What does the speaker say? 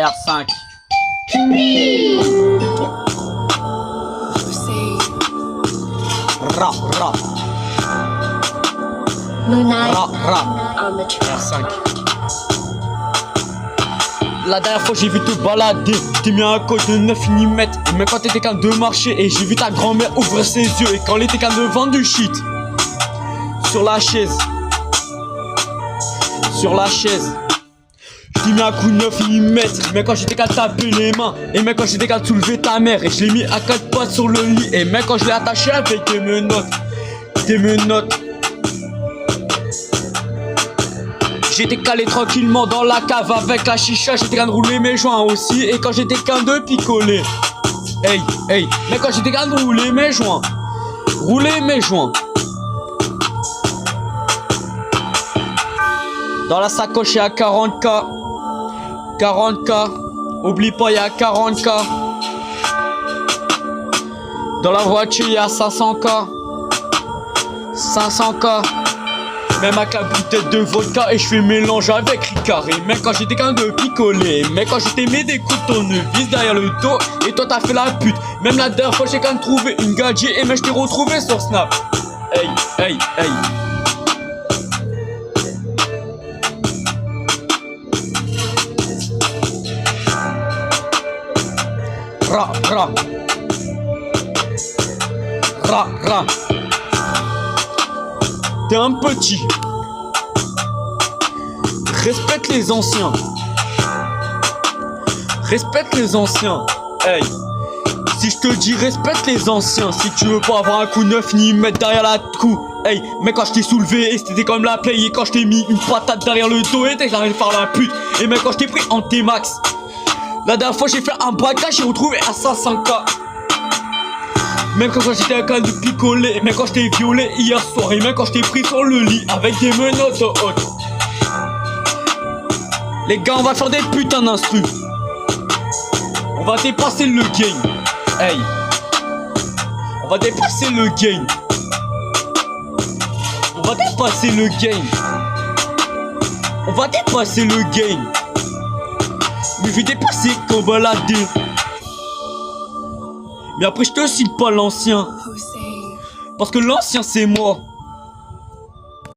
R5. Ra, ra. Ra, ra. R5. La dernière fois j'ai vu te balader, t'es mis un code de 9 mm. Et même quand t'étais qu'un de marcher, et j'ai vu ta grand-mère ouvrir ses yeux. Et quand elle était qu'un de vendre du shit sur la chaise. Sur la chaise. J't'ai mis un coup de 9 mm. Mais quand j'étais qu'à taper les mains. Et même quand j'étais qu'à soulever ta mère. Et je l'ai mis à 4 pattes sur le lit. Et même quand je l'ai attaché avec des menottes. Des menottes. J'étais calé tranquillement dans la cave avec la chicha. J'étais qu'à rouler mes joints aussi. Et quand j'étais qu'un de picoler. Hey, hey. Mais quand j'étais qu'à rouler mes joints. Rouler mes joints. Dans la sacoche, y'a 40K. 40K. Oublie pas, y'a 40K. Dans la voiture, y'a 500K. 500K. Même avec la bouteille de vodka. Et je fais mélange avec Ricard. Et même quand j'étais qu'un de picoler. Mais quand j'étais mis des coups de tournevis derrière le dos. Et toi t'as fait la pute. Même la dernière fois j'ai quand même trouvé une gadget. Et même je t'ai retrouvé sur Snap. Hey, hey, hey. Ra, ra. Ra, ra. T'es un petit. Respecte les anciens. Respecte les anciens. Hey. Si je te dis respecte les anciens. Si tu veux pas avoir un coup 9 ni mettre derrière la cou. Hey. Mais quand je t'ai soulevé et c'était comme la play. Et quand je t'ai mis une patate derrière le dos. Et t'es en train de faire la pute. Et même quand je t'ai pris en T-Max. La dernière fois j'ai fait un braquage. J'ai retrouvé à 500K. Même quand j'étais en train de picoler. Même quand je t'ai violé hier soir. Et même quand je t'ai pris sur le lit. Avec des menottes hautes. Les gars, on va faire des putains d'instru. On va dépasser le game. Hey. On va dépasser le game. On va dépasser le game. On va dépasser le game. Mais je vais dépasser qu'on va balader. Mais après je te cite pas l'ancien. Parce que l'ancien c'est moi.